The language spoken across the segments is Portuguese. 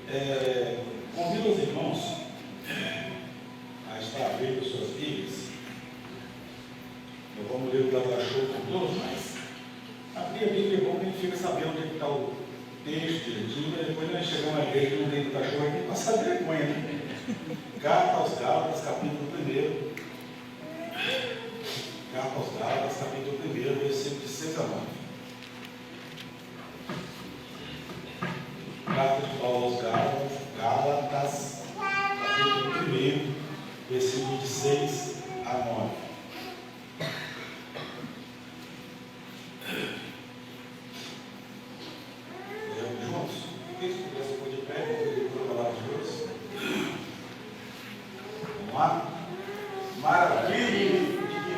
Convido os irmãos a estar abrindo suas Bíblias. Não vamos ler o Data-Show com todos, mas abrir a Bíblia é bom que a gente fica sabendo onde é que está o texto direitinho, mas depois nós chegamos na igreja que não tem Data-Show aqui, passar vergonha, né? Carta aos Gálatas, capítulo 1. Carta aos Gálatas, capítulo 1, versículo de 6 a 9. Carta de Paulo aos Gálatas, capítulo 1, versículo de 6 a 9. Lemos juntos? Quem se pudesse pôr de pé, vamos ler toda a palavra de Deus. Vamos lá? Maravilha de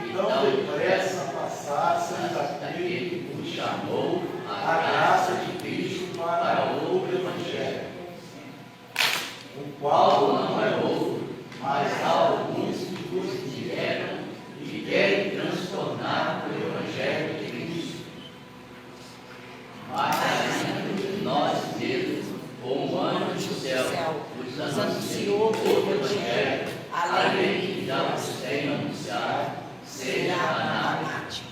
que tão depressa passasseis aquele que vos chamou a graça de Cristo para outro Evangelho, o qual não é outro, mas há alguns que vos vieram e querem transtornar o Evangelho de Cristo. Mas ainda nós mesmos, como anjos do céu, vos anunciou o Evangelho, além que já vos tenho anunciado, seja anatemático.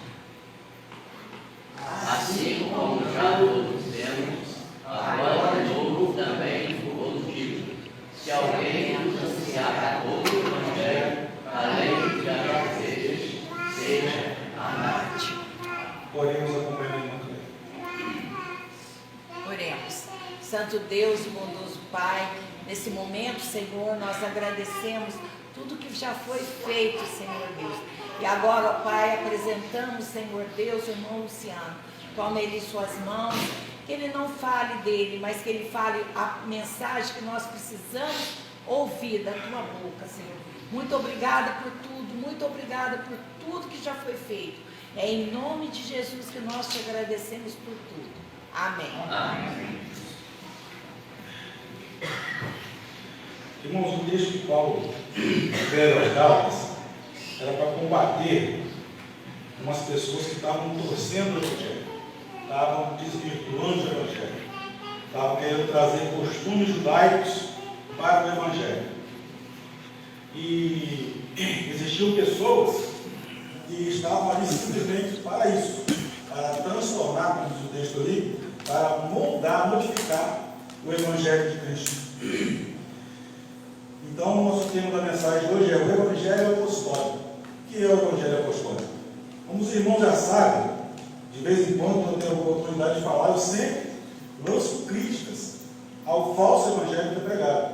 Assim como já todos temos, agora de novo também vos digo: se alguém vos anunciar outro Evangelho, além que já fizeste, seja anatemático. Oremos acompanhando a irmã Cleia. Oremos. Santo Deus e bondoso Pai, nesse momento, Senhor, nós agradecemos tudo que já foi feito, Senhor Deus. E agora, Pai, apresentamos, Senhor Deus, o irmão Luciano. Toma ele em suas mãos, que ele não fale dele, mas que ele fale a mensagem que nós precisamos ouvir da tua boca, Senhor. Muito obrigada por tudo, muito obrigada por tudo que já foi feito. É em nome de Jesus que nós te agradecemos por tudo. Amém. Amém. Irmãos, o texto que Paulo escreve aos Gálatas era para combater umas pessoas que estavam torcendo o Evangelho, estavam desvirtuando o Evangelho, estavam querendo trazer costumes judaicos para o Evangelho. E existiam pessoas que estavam ali simplesmente para isso, para transformar, como diz o texto ali, para moldar, modificar o Evangelho de Cristo. Então, o nosso tema da mensagem de hoje é o Evangelho Apostólico. O que é o Evangelho Apostólico? Como os irmãos já sabem, de vez em quando eu tenho a oportunidade de falar, eu sempre lanço críticas ao falso evangelho que é pregado.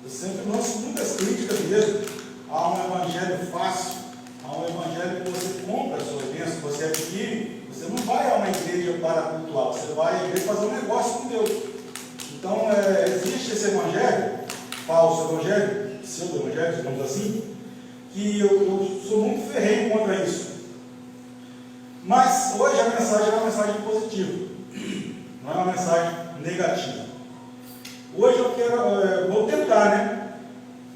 Eu sempre lanço muitas críticas mesmo a um evangelho fácil, a um evangelho que você compra a sua bênção, que você adquire. Você não vai a uma igreja para cultuar, você vai à igreja fazer um negócio com Deus. Então, existe esse evangelho, falso evangelho, pseudo-evangelho, digamos assim, que eu sou muito ferrenho contra isso. Mas hoje a mensagem é uma mensagem positiva, não é uma mensagem negativa. Hoje eu quero, vou tentar,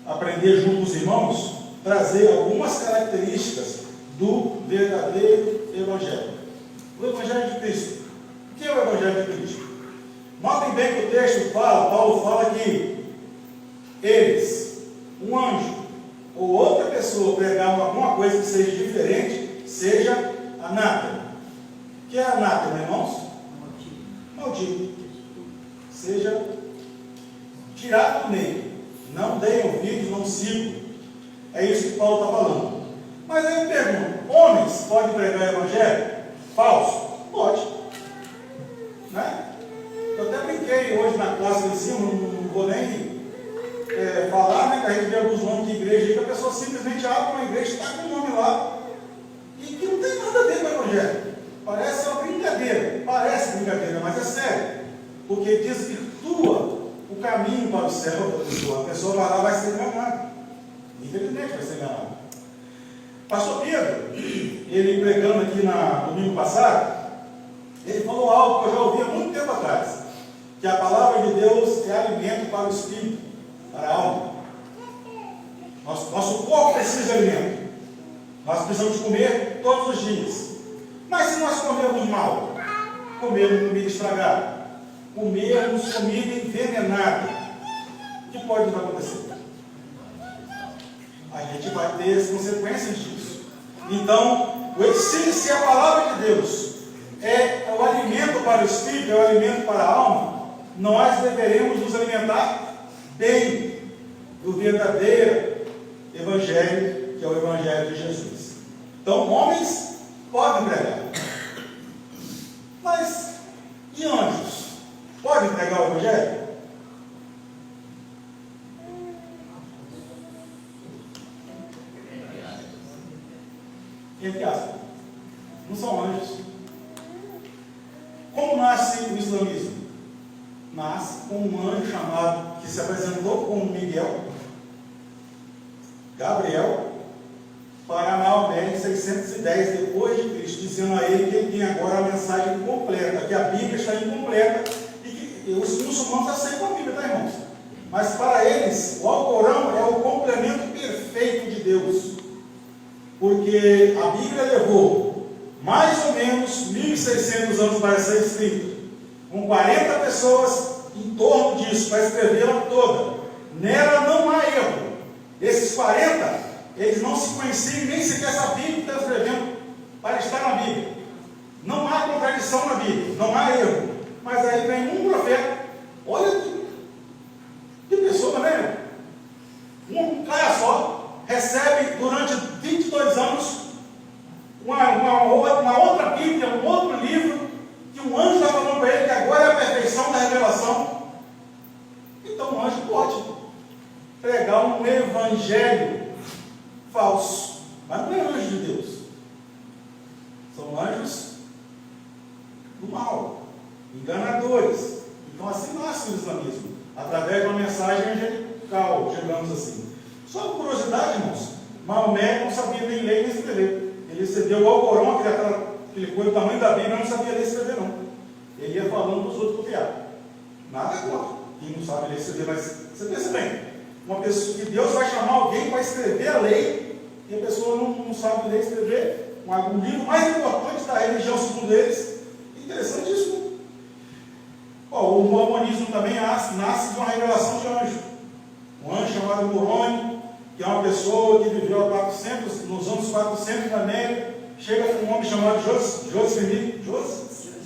aprender junto com os irmãos, trazer algumas características do verdadeiro Evangelho. O Evangelho de Cristo. O que é o Evangelho de Cristo? Notem bem que o texto Paulo fala que eles, um anjo ou outra pessoa pregar alguma coisa que seja diferente, seja anátema. O que é anátema, irmãos? Maldito. Seja tirado do meio. Não deem ouvidos, não sigam. É isso que Paulo está falando. Mas aí eu pergunto: homens podem pregar o evangelho? Falso? Pode. Né? Eu até brinquei hoje na classe de cima, não vou nem falar, né, que a gente vê alguns nomes de igreja aí, que a pessoa simplesmente abre uma igreja e está com o nome lá, e que não tem nada a ver com o evangelho. Parece uma brincadeira, mas é sério, porque desvirtua o caminho para o céu da pessoa. A pessoa vai lá, vai ser enganada, infelizmente vai ser enganada. Pastor Pedro, ele pregando aqui no domingo passado, ele falou algo que eu já ouvi há muito tempo atrás, que a palavra de Deus é alimento para o espírito, para a alma. Nosso corpo precisa de alimento. Nós precisamos comer todos os dias. Mas se nós comermos mal, comermos comida estragada, comermos comida envenenada, que pode nos acontecer? A gente vai ter as consequências disso. Então, se a palavra de Deus é o alimento para o espírito, é o alimento para a alma, nós deveremos nos alimentar bem do verdadeiro evangelho, que é o evangelho de Jesus. Então, homens podem pregar, mas e anjos? Podem pregar o evangelho? Entre aspas, não são anjos. Como nasce o islamismo? Nasce com um anjo chamado, que se apresentou como Miguel, Gabriel, para Maomé em 610 depois de Cristo, dizendo a ele que ele tem agora a mensagem completa, que a Bíblia está incompleta e que os muçulmanos aceitam a Bíblia, tá, irmãos? Mas para eles, o Alcorão é o complemento perfeito de Deus, porque a Bíblia levou mais ou menos 1.600 anos para ser escrita, com 40 pessoas em torno disso, para escrevê-la toda. Nela não há erro. Esses 40, eles não se conheciam, nem sequer sabiam que estão escrevendo para estar na Bíblia. Não há contradição na Bíblia, não há erro. Mas aí vem um profeta, olha que pessoa, né? Um cara só recebe durante 22 anos uma outra Bíblia, um outro livro, que um anjo está falando para ele que agora é a perfeição da revelação. Então o anjo pode pregar um evangelho falso, mas não é anjo de Deus, são anjos do mal, enganadores. Então assim nasce o islamismo, através de uma mensagem angelical, digamos assim. Só por curiosidade, irmãos, Maomé não sabia nem ler nem escrever. Ele recebeu o Alcorão, aquele coisa do tamanho da Bíblia, não sabia ler e escrever não. Ele ia falando dos outros copiar. Nada contra quem não sabe ler e escrever, mas você pensa bem, uma pessoa que Deus vai chamar alguém para escrever a lei, e a pessoa não sabe ler e escrever, um livro mais importante da religião segundo eles. Interessante isso, né? O mormonismo também nasce de uma revelação de anjo. Um anjo chamado Moroni, que é uma pessoa que viveu nos anos 400 na América, chega com um homem chamado Joseph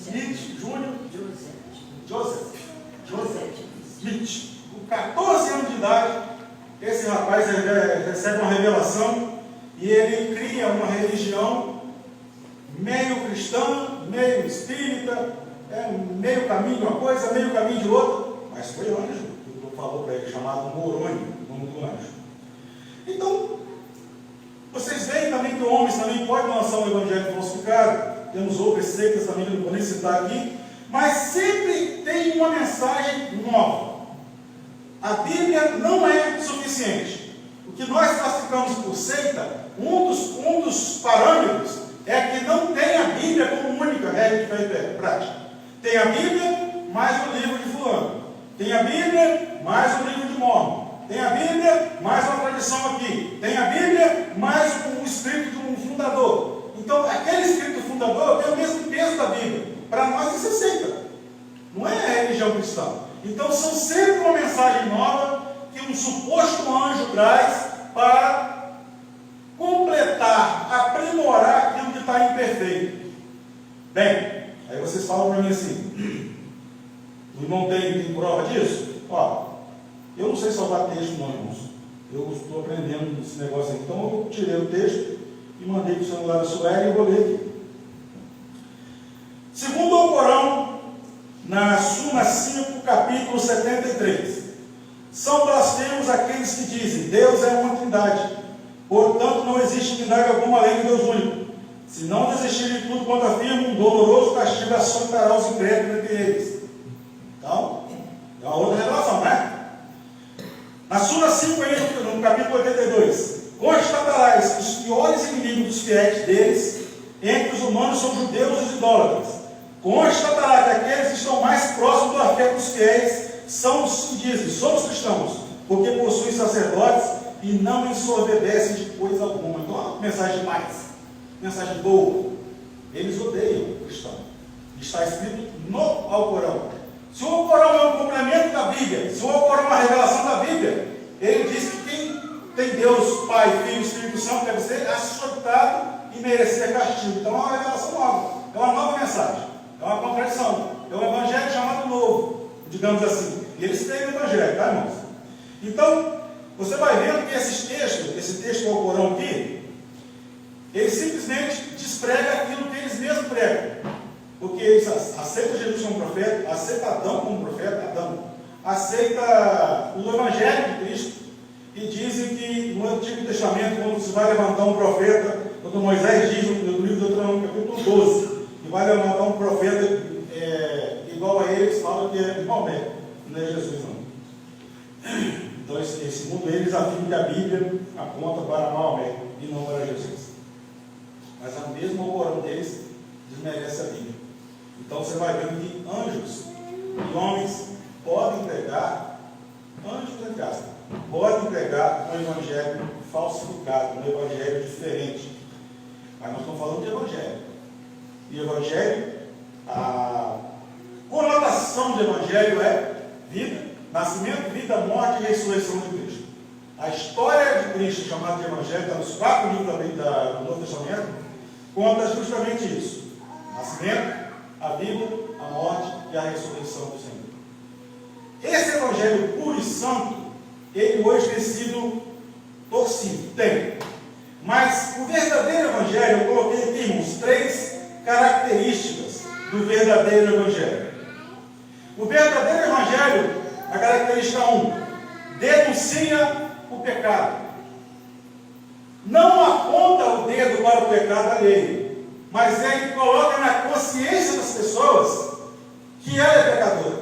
Smith Smith. Com 14 anos de idade, esse rapaz recebe uma revelação e ele cria uma religião meio cristã, meio espírita, meio caminho de uma coisa, meio caminho de outra, mas foi anjo que falou para ele, chamado Moroni, o nome do anjo. Então, vocês veem também que homens também podem lançar um evangelho falsificado. Temos outras seitas também, não vou nem citar aqui, mas sempre tem uma mensagem nova. A Bíblia não é suficiente. O que nós classificamos por seita, um dos parâmetros é que não tem a Bíblia como única regra de fé e prática. Tem a Bíblia mais o livro de fulano. Tem a Bíblia mais o livro de Mormon. Tem a Bíblia mais uma tradição aqui. Tem a Bíblia mais um escrito de um fundador. Então, aquele escrito fundador tem o mesmo peso da Bíblia. Para nós isso é seita. Não é a religião cristã. Então, são sempre uma mensagem nova que um suposto anjo traz para completar, aprimorar aquilo que está imperfeito. Bem, aí vocês falam para mim assim, o irmão tem prova disso? Ó, eu não sei salvar texto não, irmãos. Eu estou aprendendo esse negócio aqui. Então eu tirei o texto e mandei para o celular da Sueli e vou ler aqui. Segundo o Alcorão, na Suma 5, capítulo 73. São blasfemos aqueles que dizem, Deus é uma trindade. Portanto, não existe trindade alguma além de Deus único. Se não desistirem de tudo quanto afirmam, um doloroso castigo açoitará os incrédulos entre eles. Então, é uma outra revelação, né? Na Sura 5, no capítulo 82, constatarás que os piores inimigos dos fiéis deles, entre os humanos, são judeus e os idólatras. Constatará que aqueles que estão mais próximos do afeto dos fiéis são os que dizem, somos cristãos, porque possuem sacerdotes e não ensoberbecem de coisa alguma. Então, uma mensagem mais, mensagem boa. Eles odeiam o cristão. Está escrito no Alcorão. Se o Alcorão é um complemento da Bíblia, se o Alcorão é uma revelação da Bíblia, Santo deve ser açoitado e merecer castigo. Então é uma revelação nova, é uma nova mensagem, é uma contradição, é um evangelho chamado novo, digamos assim. E eles têm o evangelho, tá, irmãos? Então, você vai vendo que esse texto do Alcorão aqui, ele simplesmente desprega aquilo que eles mesmos pregam. Porque eles aceitam Jesus como profeta, aceitam Adão como profeta, aceita o Evangelho de Cristo, e dizem que no Antigo Testamento, quando se vai levantar um profeta, quando Moisés diz no livro de Deuteronômio, capítulo 12, que vai levantar um profeta igual a eles, falam que é Maomé, não é Jesus não. Então, segundo eles, afirmam que a Bíblia aponta para Maomé e não para Jesus. Mas a mesma Alcorão deles desmerece a Bíblia. Então você vai vendo que anjos e homens podem pregar, anjos em casa, podem pregar um evangelho falsificado, um evangelho diferente. Mas nós estamos falando de evangelho. E evangelho, a conotação de evangelho é vida, nascimento, vida, morte e ressurreição de Cristo. A história de Cristo, chamada de evangelho, está nos 4 livros do Novo Testamento, conta justamente isso: nascimento, a vida, a morte e a ressurreição do Senhor. Esse evangelho puro e santo, ele hoje tem sido torcido, tem. Mas o verdadeiro evangelho, eu coloquei aqui, irmãos, 3 características do verdadeiro evangelho. O verdadeiro evangelho, a característica 1, denuncia o pecado. Não aponta o dedo para o pecado alheio, mas ele coloca na consciência das pessoas que ela é pecadora.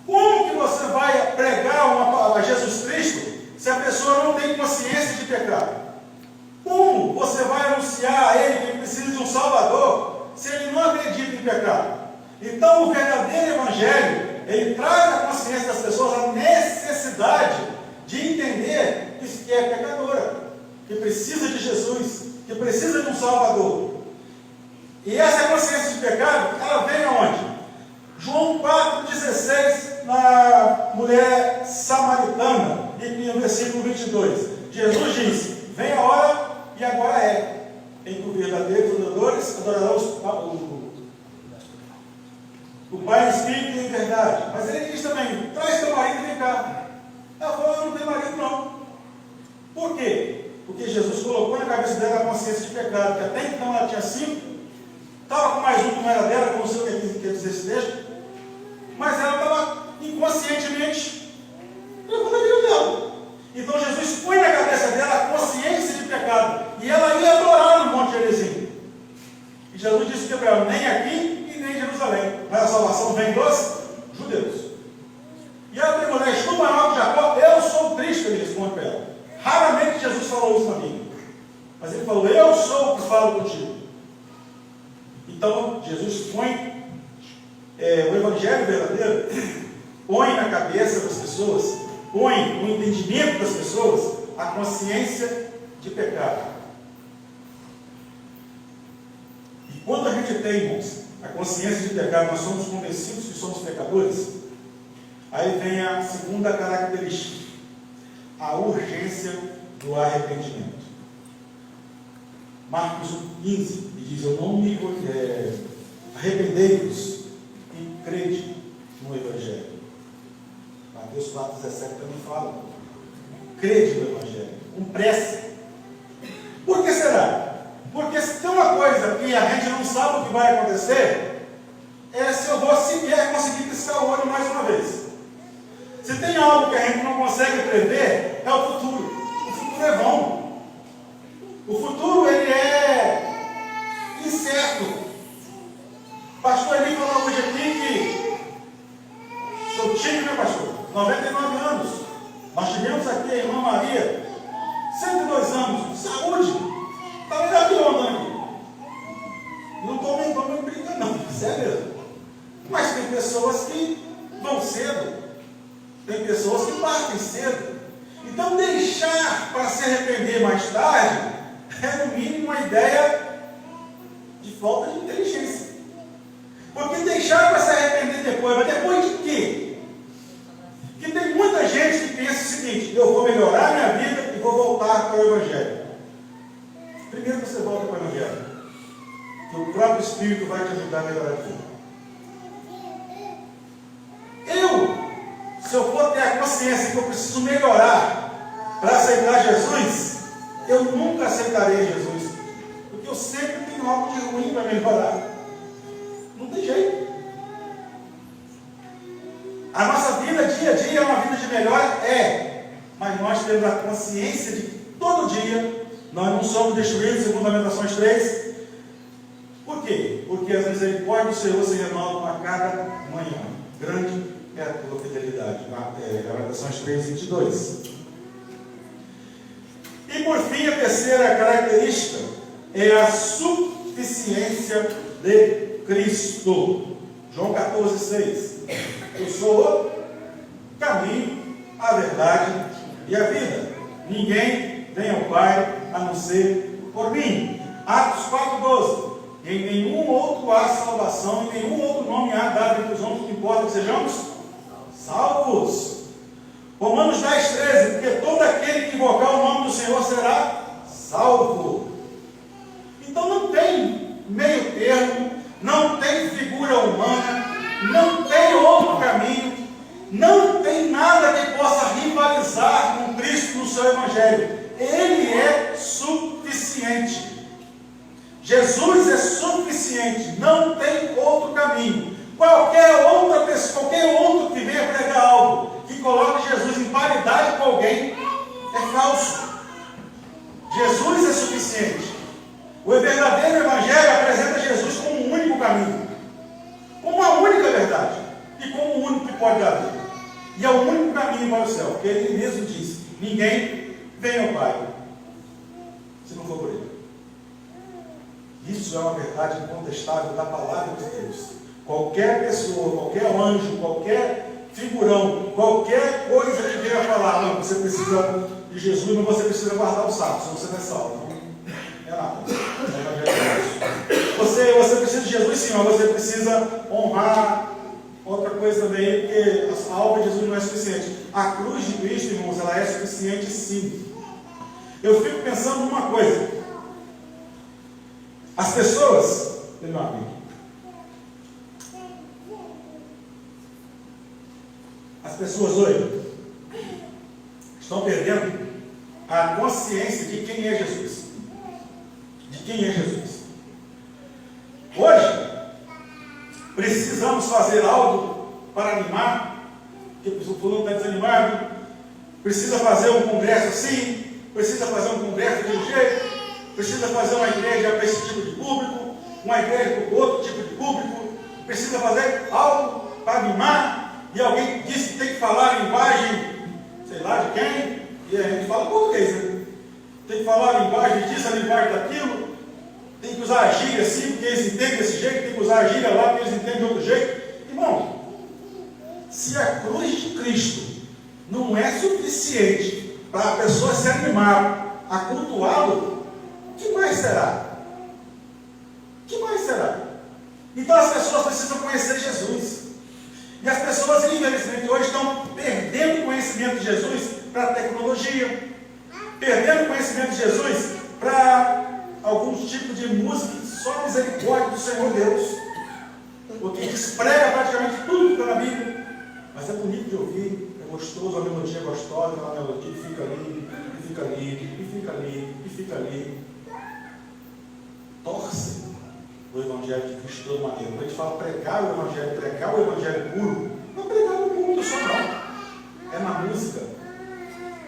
Como que você vai pregar a Jesus Cristo se a pessoa não tem consciência de pecado? Como você vai anunciar a ele que ele precisa de um Salvador se ele não acredita em pecado? Então o verdadeiro evangelho, ele traz à consciência das pessoas a necessidade de entender que é pecadora, que precisa de Jesus, que precisa de um Salvador. E essa consciência de pecado, ela vem aonde? João 4,16, na mulher samaritana, e no versículo 22. Jesus diz: vem a hora e agora é, em que os verdadeiros adoradores adorarão o Pai em Espírito e em verdade. Mas ele diz também: traz teu marido e vem cá. Ela falou: eu não tenho marido não. Por quê? Porque Jesus colocou na cabeça dela a consciência de pecado, que até então ela tinha 5, estava com mais um que não era dela, que eu não sei o que quer dizer esse texto, mas ela estava inconscientemente levando a vida dela. Então Jesus põe na cabeça dela a consciência de pecado, e ela ia adorar no Monte Gerizim. E Jesus disse para ela: nem aqui e nem em Jerusalém, mas a salvação vem dos judeus. E ela perguntou: és tu maior que Jacó? Eu sou Cristo, ele responde para ela. Raramente Jesus falou isso na Bíblia, mas ele falou: eu sou o que falo contigo. Então Jesus põe o evangelho verdadeiro, põe na cabeça das pessoas, põe no entendimento das pessoas a consciência de pecado. E quando a gente tem, irmãos, a consciência de pecado, nós somos convencidos que somos pecadores. Aí vem a segunda característica: a urgência do arrependimento. Marcos 15 diz: eu não me arrependei-vos e crede no Evangelho. Mateus 4,17 também fala: crede no Evangelho, com pressa. Por que será? Porque se tem uma coisa que a gente não sabe o que vai acontecer, é se eu vou sequer conseguir piscar o olho mais uma vez. Se tem algo que a gente não consegue prever, é o futuro. O futuro é vão. O futuro, ele é incerto. O pastor Eli falou hoje aqui que seu tio, né, pastor? 99 anos. Nós tivemos aqui a irmã Maria, 102 anos, saúde. Está melhor que onda aqui. Não estou nem brincando, não, sério. Mas tem pessoas que vão cedo. Tem pessoas que partem cedo. Então deixar para se arrepender mais tarde é no mínimo uma ideia de falta de inteligência. Porque deixar para se arrepender depois, mas depois de quê? Porque tem muita gente que pensa o seguinte: eu vou melhorar minha vida e vou voltar para o Evangelho. Primeiro você volta para o Evangelho, que o próprio Espírito vai te ajudar a melhorar a vida. Se eu for ter a consciência que eu preciso melhorar para aceitar Jesus, eu nunca aceitarei Jesus, porque eu sempre tenho algo de ruim para melhorar. Não tem jeito. A nossa vida dia a dia é uma vida de melhora? Mas nós temos a consciência de que todo dia nós não somos destruídos, segundo Lamentações 3. Por quê? Porque as misericórdias do Senhor se renovam a cada manhã. Grande é a tua fidelidade. Lamentações 3, 22. E por fim, a terceira característica é a suficiência de Cristo. João 14, 6. Eu sou o caminho, a verdade e a vida. Ninguém vem ao Pai a não ser por mim. Atos 4, 12. Em nenhum outro há salvação, em nenhum outro nome há dado entre os homens que importa que sejamos salvos. Romanos 10, 13. Porque todo aquele que invocar o nome do Senhor será salvo. Então não tem meio termo, não tem figura humana, não tem outro caminho, não tem nada que possa rivalizar com Cristo no seu Evangelho. Ele é suficiente. Jesus é suficiente, não tem outro caminho. Qualquer outra pessoa, qualquer outro que venha pregar algo que coloque Jesus em paridade com alguém é falso. Jesus é suficiente. O verdadeiro Evangelho apresenta Jesus como um único caminho, como uma única verdade e como o único que pode dar vida. E é o único caminho para o céu, porque ele mesmo disse: ninguém vem ao Pai se não for por ele. Isso é uma verdade incontestável da palavra de Deus. Qualquer pessoa, qualquer anjo, qualquer figurão, qualquer coisa que venha falar: não, você precisa de Jesus, mas você precisa guardar o sábado, senão você não é salvo. Não é nada. Você precisa de Jesus, sim, mas você precisa honrar outra coisa também, porque a obra de Jesus não é suficiente. A cruz de Cristo, irmãos, ela é suficiente, sim. Eu fico pensando numa coisa. As pessoas, hoje estão perdendo a consciência de quem é Jesus. De quem é Jesus. Hoje, precisamos fazer algo para animar, porque o fulano está desanimado, precisa fazer um congresso assim, precisa fazer um congresso de um jeito, precisa fazer uma igreja para esse tipo de público, uma igreja para outro tipo de público, precisa fazer algo para animar, e alguém disse que tem que falar a linguagem, sei lá de quem, e a gente fala português, né? Tem que falar a linguagem disso, a linguagem daquilo, tem que usar a gíria assim, porque eles entendem desse jeito, tem que usar a gíria lá, porque eles entendem de outro jeito. Irmão, se a cruz de Cristo não é suficiente para a pessoa se animar a cultuá-lo, o que mais será? O que mais será? Então as pessoas precisam conhecer Jesus. E as pessoas, infelizmente, hoje estão perdendo o conhecimento de Jesus para a tecnologia, perdendo o conhecimento de Jesus para alguns tipos de música que só misericórdia do Senhor Deus, porque desprega praticamente tudo que está na Bíblia, mas é bonito de ouvir, é gostoso, a melodia é gostosa, a melodia fica ali, e fica ali, e fica ali, e fica ali. Torce o Evangelho de Cristo de toda maneira. Quando a gente fala pregar o Evangelho puro, não é pregar no mundo só não. É na música,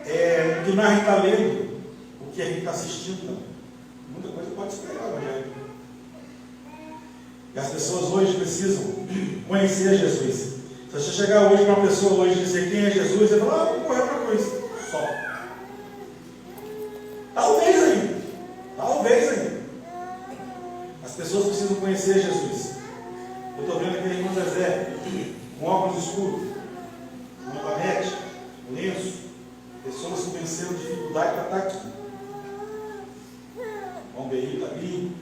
é o que a gente está lendo, o que a gente está assistindo também. Muita coisa pode se pregar o Evangelho. E as pessoas hoje precisam conhecer Jesus. Se você chegar hoje para uma pessoa hoje e dizer quem é Jesus, ele fala: vou correr para a cruz. Só. Talvez ainda. As pessoas precisam conhecer Jesus. Eu estou vendo aquele irmão Zezé, com óculos escuros, uma banete, lenço. Pessoas que venceram dificuldade para estar aqui. O Albeir está ali,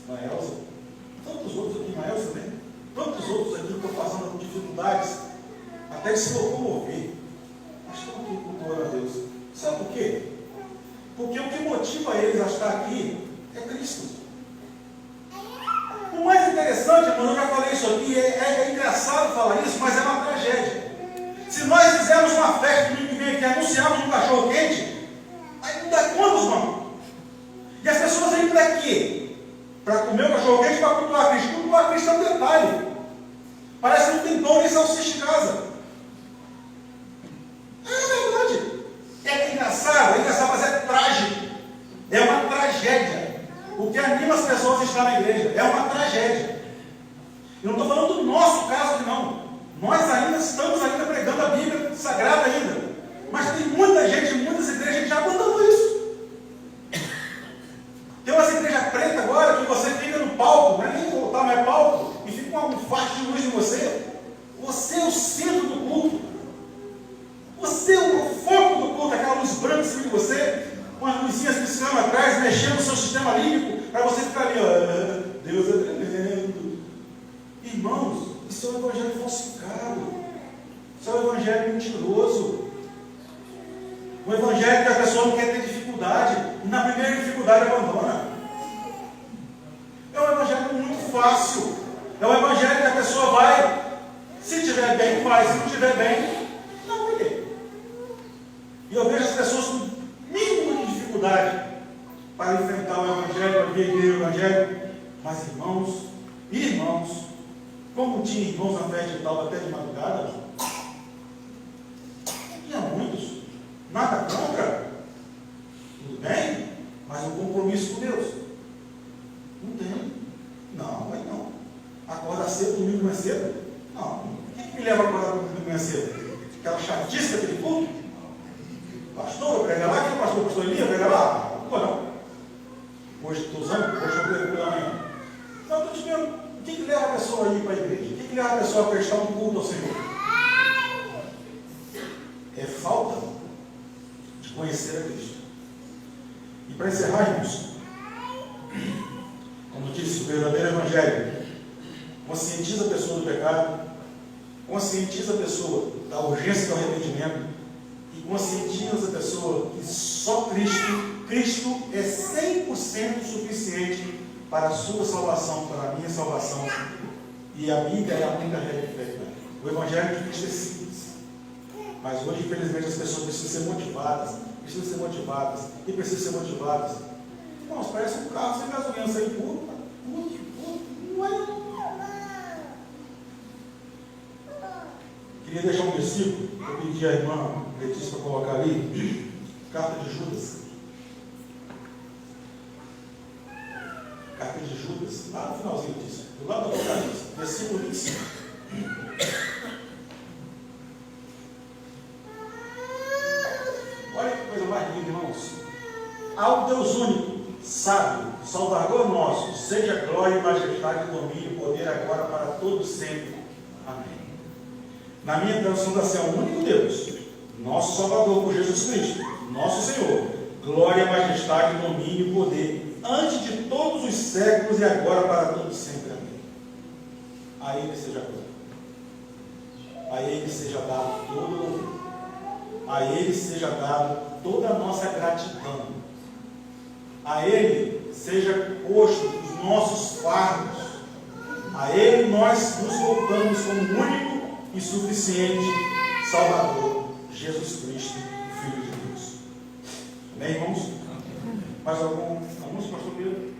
a Elza, tantos outros aqui, a Elza também, tantos outros aqui que estão passando por dificuldades, até de se locomover, mas estão aqui cultuando a Deus. Sabe por quê? Porque o que motiva eles a estar aqui é Cristo. O mais interessante, irmão, eu já falei isso aqui, é engraçado falar isso, mas é uma tragédia. Se nós fizermos uma festa domingo que vem aqui, anunciarmos um cachorro quente, aí não dá quantos, irmão? E as pessoas vêm para quê? Para comer o cachorro quente, para cultuar Cristo. Cultuar Cristo é um detalhe. Parece que não tem pão nem salsicha em casa. É verdade. É engraçado, mas é trágico. É uma tragédia. O que anima as pessoas a estar na igreja é uma tragédia. Eu não estou falando do nosso caso aqui, não. Nós ainda estamos pregando a Bíblia Sagrada ainda. Mas tem muita gente, muitas igrejas que já abandonou isso. Tem umas igrejas pretas agora que você fica no palco, não é nem voltar, mas é palco, e fica um facho de luz em você. Você é o centro do culto. Você é o foco do culto, aquela luz branca em cima de você, com as luzinhas piscando atrás, mexendo no seu sistema límbico, para você ficar ali, ó, Deus é tremendo. Irmãos, isso é um evangelho falsificado. Isso é um evangelho mentiroso. Um evangelho que a pessoa não quer ter dificuldade, e na primeira dificuldade abandona. É um evangelho muito fácil. É um evangelho que a pessoa vai, se estiver bem, vai, se não estiver bem, não vai ter. E eu vejo as pessoas com mínimo de dificuldade para enfrentar o evangelho, para viver o evangelho. Mas irmãos, como tinha irmãos na festa de tal até de madrugada, tinha muitos, nada contra, tudo bem, mas um compromisso com Deus. Não tem. Não, vai não. Acorda cedo, domingo mais cedo? Não. O que me leva a acordar domingo mais cedo? Aquela chatice daquele culto? Pastor, prega lá, quem é o pastor? Pastor Elias, prega lá? Não vou não. Hoje estou usando, hoje eu prego pela manhã. Não, estou te vendo. O que leva a pessoa a ir para a igreja? O que leva a pessoa a prestar um culto ao Senhor? É falta de conhecer a Cristo. E para encerrar, irmãos, como disse, o verdadeiro evangelho conscientiza a pessoa do pecado, conscientiza a pessoa da urgência do arrependimento e conscientiza a pessoa que só Cristo é 100% suficiente para a sua salvação, para a minha salvação. E a Bíblia é a única regra que o evangelho de Cristo é simples. Mas hoje, infelizmente, as pessoas precisam ser motivadas, e precisam ser motivadas. Irmãos, parece um carro sem gasolina, sem tudo, não é. Queria deixar um versículo, eu pedi à irmã Letícia para colocar ali, carta de Judas. Carta de Judas, lá no finalzinho disso, do lado do Apocalipse, versículo 25. Olha que coisa mais linda, irmãos. Ao Deus único, sábio, Salvador nosso, seja glória, majestade, domínio e poder agora para todos sempre. Amém. Na minha tradução da Sé, o único Deus, nosso Salvador por Jesus Cristo, nosso Senhor, glória, majestade, domínio e poder, antes de todos os séculos e agora para todos sempre. Amém. A Ele seja glória. A Ele seja dado todo o louvor. A Ele seja dado toda a nossa gratidão. A Ele seja posto os nossos fardos. A Ele nós nos voltamos como único e suficiente Salvador, Jesus Cristo, o Filho de Deus. Amém, irmãos? Mais algum anúncio, pastor Pedro?